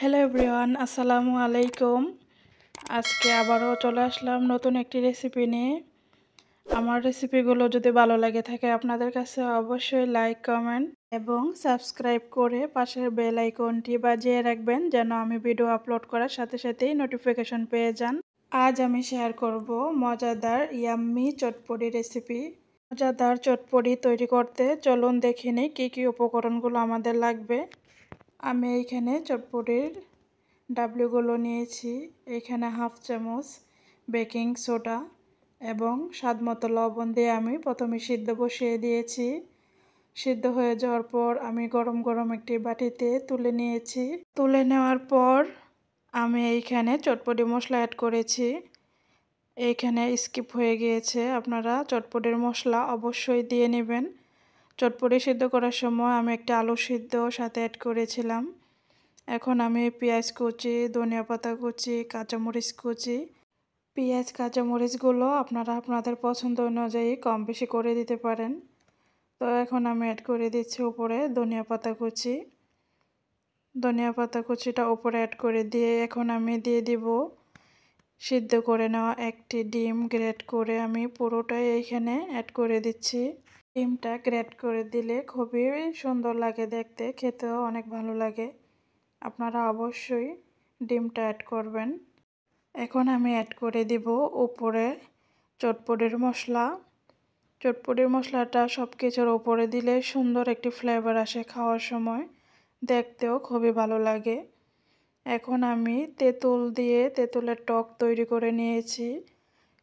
Hello everyone, আসসালামু আলাইকুম। আজকে আবারও চলে আসলাম নতুন একটি রেসিপি নিয়ে। আমার রেসিপিগুলো যদি ভালো লাগে থাকে আপনাদের কাছে অবশ্যই লাইক, কমেন্ট এবং সাবস্ক্রাইব করে পাশের বেল আইকনটি বাজিয়ে রাখবেন যেন আমি ভিডিও আপলোড করার সাথে সাথেই নোটিফিকেশন পেয়ে যান। আজ আমি শেয়ার করব মজাদার ইয়াম্মি চটপটি রেসিপি। মজাদার চটপটি তৈরি করতে চলুন দেখে নিই কী কী উপকরণগুলো আমাদের লাগবে। আমি এইখানে চটপটির ডাবলুগুলো নিয়েছি। এখানে হাফ চামচ বেকিং সোডা এবং স্বাদমতো লবণ দিয়ে আমি প্রথমে সিদ্ধ বসিয়ে দিয়েছি। সিদ্ধ হয়ে যাওয়ার পর আমি গরম গরম একটি বাটিতে তুলে নিয়েছি। তুলে নেওয়ার পর আমি এইখানে চটপটি মশলা অ্যাড করেছি। এইখানে স্কিপ হয়ে গিয়েছে, আপনারা চটপটির মশলা অবশ্যই দিয়ে নেবেন। চটপটি সিদ্ধ করার সময় আমি একটা আলু সিদ্ধ সাথে অ্যাড করেছিলাম। এখন আমি পেঁয়াজ কুচি, ধনিয়া পাতা কুচি, কাঁচামরিচ কুচি, পেঁয়াজ কাঁচামরিচগুলো আপনারা আপনাদের পছন্দ অনুযায়ী কম বেশি করে দিতে পারেন। তো এখন আমি অ্যাড করে দিচ্ছি উপরে ধনিয়া পাতা কুচি। ধনিয়া পাতা কুচিটা উপরে অ্যাড করে দিয়ে এখন আমি দিয়ে দিব সিদ্ধ করে নেওয়া একটি ডিম। গ্রেট করে আমি পুরোটাই এইখানে অ্যাড করে দিচ্ছি। ডিমটা গ্রেট করে দিলে খুবই সুন্দর লাগে দেখতে, খেতেও অনেক ভালো লাগে। আপনারা অবশ্যই ডিমটা অ্যাড করবেন। এখন আমি অ্যাড করে দিব উপরে চটপটির মশলা। চটপটির মশলাটা সব কিছুর উপরে দিলে সুন্দর একটি ফ্লেভার আসে, খাওয়ার সময় দেখতেও খুবই ভালো লাগে। এখন আমি তেঁতুলের টক তৈরি করে নিয়েছি,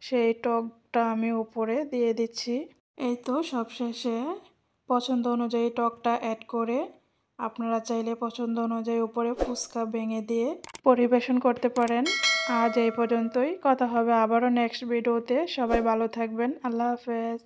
সেই টকটা আমি উপরে দিয়ে দিচ্ছি। এই তো সবশেষে পছন্দ অনুযায়ী টকটা অ্যাড করে আপনারা চাইলে পছন্দ অনুযায়ী উপরে ফুচকা ভেঙে দিয়ে পরিবেশন করতে পারেন। আজ এই পর্যন্তই, কথা হবে আবারও নেক্সট ভিডিওতে। সবাই ভালো থাকবেন, আল্লাহ হাফেজ।